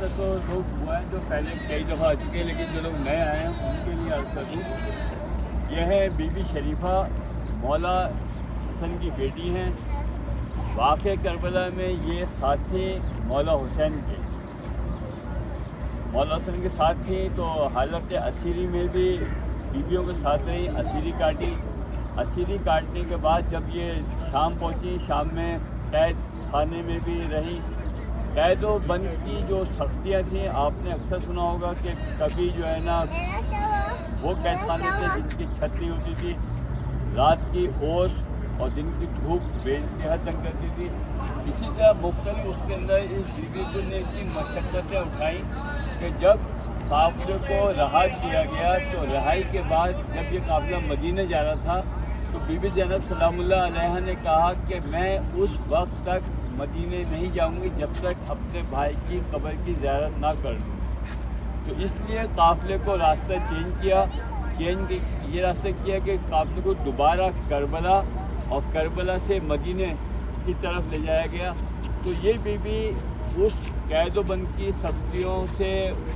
अर्ज तो लोग हुआ है जो पहले कई दफ़ा आ चुके हैं, लेकिन जो लोग नए आए हैं उनके लिए अर्ज कर दूँ। यह है बीबी शरीफा मौला हसन की बेटी हैं। वाक़े करबला में ये साथी मौला हुसैन के, मौला हुसैन के साथ थी, तो हालत असीरी में भी बीवियों के साथ रही, असीरी काटी। असीरी काटने के बाद जब ये शाम पहुंची, शाम में कैद खाने में भी रही। कैद व बंद की जो सख्तियाँ थी, आपने अक्सर सुना होगा कि कभी जो है ना वो कैद खाने थे जिनकी छत नहीं होती थी, रात की ओस और दिन की धूप बेइंतहा तंग करती थी। इसी तरह मुख्तलिफ उसके अंदर इस बीवी को ने इतनी मशक्क़तें उठाई कि जब काफ़िले को रहा किया गया, तो रिहाई के बाद जब ये काफ़िला मदीने जा रहा था, तो बीबी ज़ैनब सलामुल्लाह अलैहा ने कहा कि मैं उस वक्त तक मदीने नहीं जाऊंगी जब तक अपने भाई की कब्र की ज़ियारत ना कर लूँ। तो इसलिए काफ़िले को रास्ता ये रास्ता किया कि काफ़िले को दोबारा करबला और करबला से मदीने की तरफ ले जाया गया। तो ये बीबी उस कैद-ओ-बंद की सख्तियों से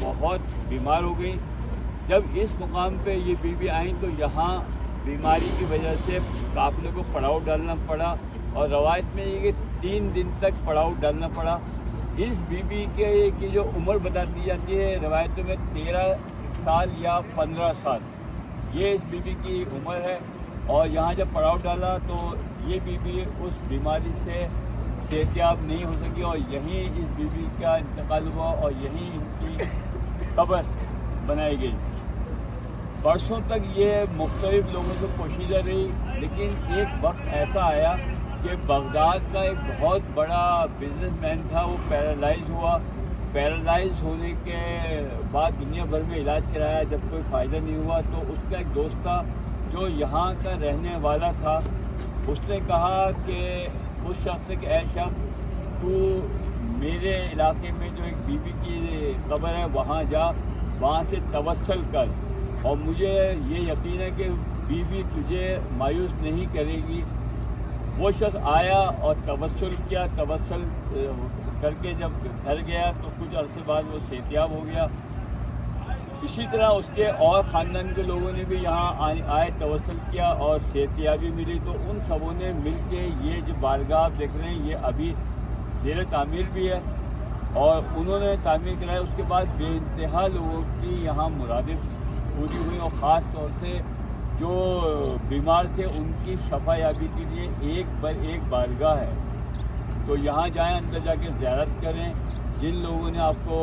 बहुत बीमार हो गई। जब इस मुकाम पे ये बीबी आई तो यहाँ बीमारी की वजह से काफ़िले को पड़ाव डालना पड़ा, और रवायत में ये कि 3 दिन तक पड़ाव डालना पड़ा। इस बीबी के की जो उम्र बता दी जाती है रवायतों में 13 साल या 15 साल, ये इस बीबी की उम्र है। और यहाँ जब पड़ाव डाला तो ये बीबी उस बीमारी से सेहतियाब नहीं हो सकी, और यहीं इस बीबी का इंतकाल हुआ और यहीं इनकी कब्र बनाई गई। बरसों तक ये मुख्तलिफ लोगों से पोशीदा रही, लेकिन एक वक्त ऐसा आया कि बगदाद का एक बहुत बड़ा बिजनेसमैन था, वो पैरालाइज हुआ। पैरालाइज होने के बाद दुनिया भर में इलाज कराया, जब कोई फ़ायदा नहीं हुआ तो उसका एक दोस्त था जो यहाँ का रहने वाला था। उसने कहा कि उस शख्स से कि ऐ शख्स, तू मेरे इलाके में जो एक बीबी की कब्र है वहाँ जा, वहाँ से तवस्सल कर, और मुझे ये यकीन है कि बीबी तुझे मायूस नहीं करेगी। वो शख्स आया और तवस्सुल किया। तवस्सुल करके जब घर गया तो कुछ अरसे बाद वो सेहतियाब हो गया। इसी तरह उसके और ख़ानदान के लोगों ने भी यहाँ आए तवस्सुल किया और सेहतियाबी मिली। तो उन सबों ने मिल के ये जो बारगाह आप देख रहे हैं, ये अभी ज़ेर तामीर भी है, और उन्होंने तामीर कराया। उसके बाद बेइंतहा लोगों की यहाँ मुरादें पूरी हुई, और ख़ास तौर से जो बीमार थे उनकी शफा याबी के लिए एक बारगाह है। तो यहाँ जाएं, अंदर जाके ज़ियारत करें। जिन लोगों ने आपको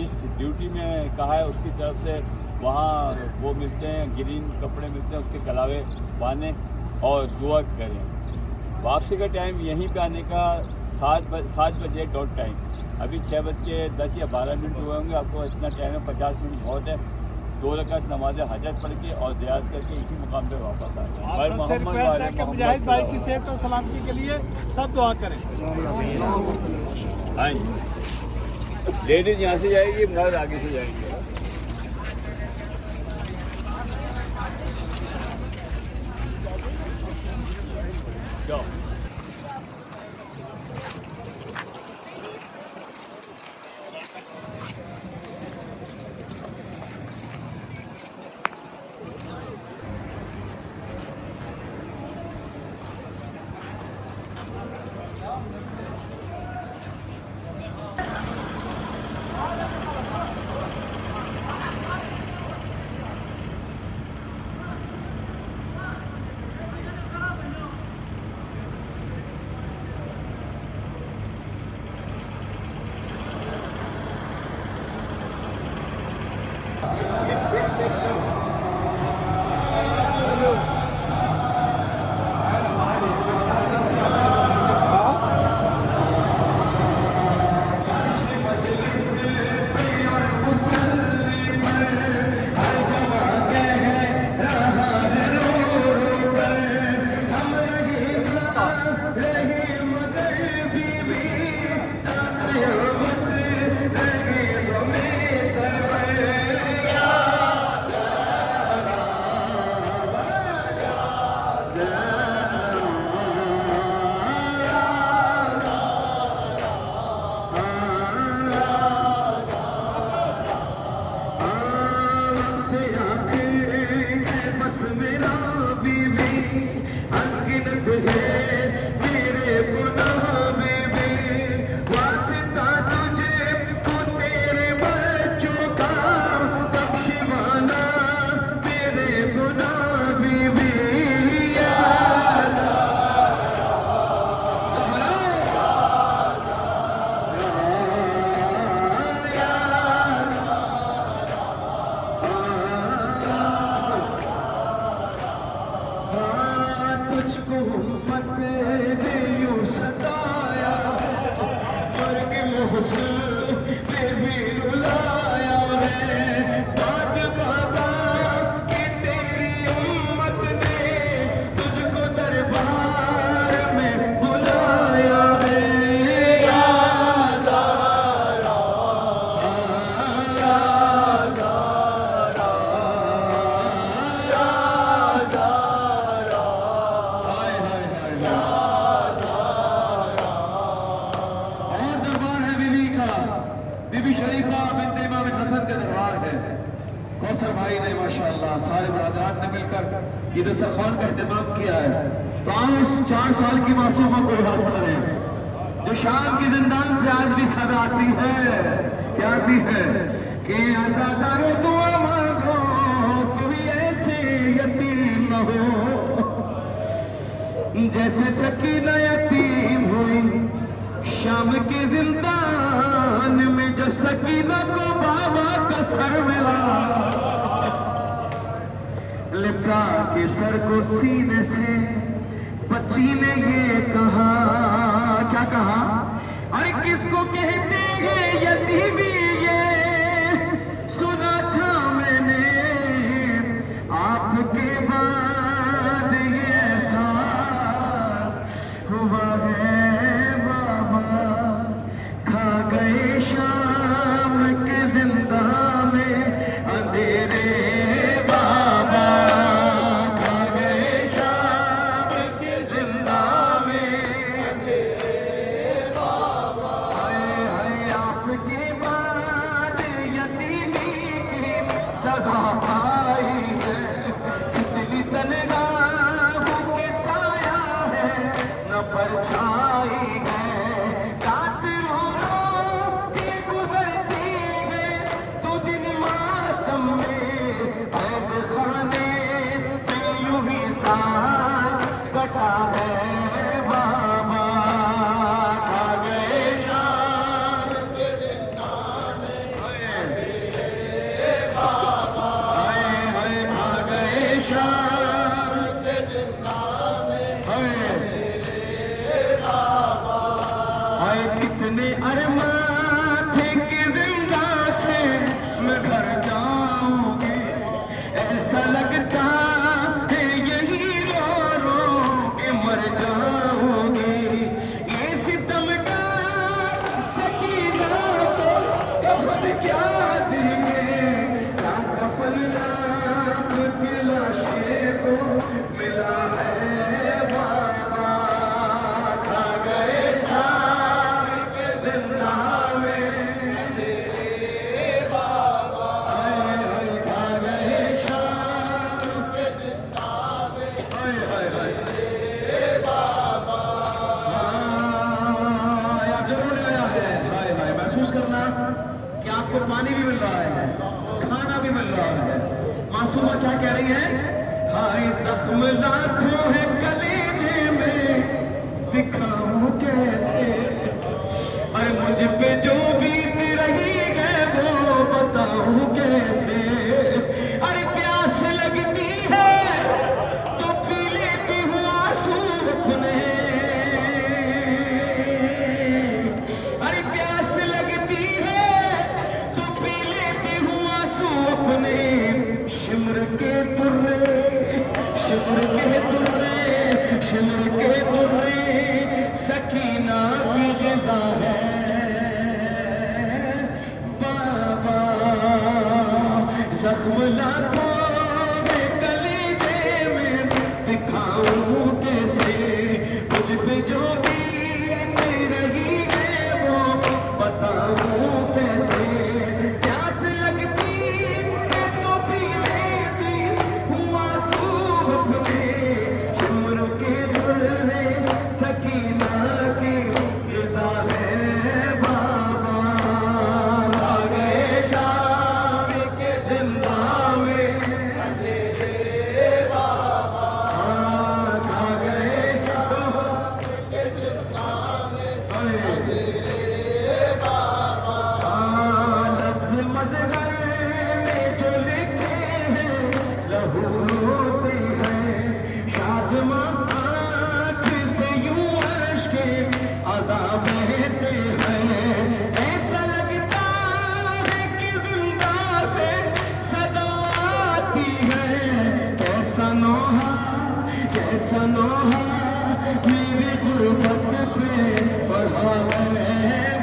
इस ड्यूटी में कहा है उसकी तरफ से वहाँ वो मिलते हैं, ग्रीन कपड़े मिलते हैं, उसके कलावे बांधें और दुआ करें। वापसी का टाइम यहीं पे आने का 7 बजे डॉट टाइम। अभी 6:10 या 12 मिनट हुए होंगे। आपको इतना टाइम है, 50 मिनट बहुत है। 2 रकात नमाज हजत पढ़ के और ज़ियारत करके इसी मुकाम पे वापस आ जाए। भाई मोहम्मद मुजाहिद भाई की सेहत और सलामती के लिए सब दुआ करें। हाँ, लेडीज यहाँ से जाएगी, मर्द आगे से जाएंगे। जाओ। बीबी शरीफा बिनते इमाम हसन के दरबार है। कौसर भाई ने माशाअल्लाह सारे बरादरान ने मिलकर ये दस्तरखान का एहतमाम किया है। तो आओ उस 4 साल की मासूमा को हाथ चल रहे हैं जो शाम की जिंदान से आज भी सदा आती है। क्या आती है कि आजादारो दुआ मांगो कोई ऐसे यतीम न हो जैसे सकीना यतीम हुई शाम के जिंदान में जब सकीना को बाबा का सर मिला लिपटा के सर को सीने से बच्ची ने ये कहा। क्या कहा? अरे किसको कहते हैं यतीमी ये सुना था मैंने आपके बाद ये एहसास हुआ है बाबा खा गए शाम के जिंदा में अंधेरे बाबा खा गए शाम के जिंदा में अंधेरे बाबा। हाय आपके बाद यतीमी की सजा पाई है कितनी तन्हाई के साया है न परछाई है रात रो रो के गुजरती है तो दिन मातम में ऐब खाने पे यूं ही साथ कटा है बाबा खा गए शाम के जिंदा में अंधेरे बाबा। हाय हाय खा गए शाम के जिंदा में अंधेरे बाबा। हाय कितने अरमान थे कि जिंदा से मैं घर जाऊंगी ऐसा लगता है यही रो रो के मर जाऊंगी ये सितमगार सकीना को कफन क्या देंगे क्या कफन आपकी लाशे को मिला है बाबा खा गए शाम के जिंदा में अंधेरे बाबा। हाय हाय खा गए शाम के जिंदा में हाय हाय अंधेरे बाबा। आप जरूर आया है हाय हाय महसूस करना कि आपको पानी भी मिल रहा है खाना भी मिल रहा है। मासूमा क्या कह रही है? हाय जख्म लाखों है कलेजे में दिखाऊं कैसे अरे मुझ पे जो बीत रही है वो बताऊं कैसे। अरे प्यास लगती है तो पी लेती हूँ आंसू अपने अरे प्यास लगती है तो पी लेती हूँ आंसू अपने शिमर के तुर्रे शिमर के तुर्रे शिमर के तुर्रे सकीना की ग़िज़ा है बाबा जख्म लाखों में कलेजे में दिखाऊं कैसे मुझ पे जो बीत रही है वो बताऊं कैसे। प्यास लगती है तो पी लेती हूँ आंसू अपने शिमर के तुर्रे सकीना की ग़िज़ा है बाबा खा गए शाम के जिंदा में अंधेरे बाबा खा गए शाम के जिंदा में अंधेरे बाबा। लफ्ज़ मज़हर में जो लिखे हैं लहू रोते हैं शादमां आँख से यूं अश्के अज़ाब बहते हैं। ऐसा लगता है कि जिंदा से सदा आती है कैसा नोहा मेरी गुर्बत पे बढ़ा है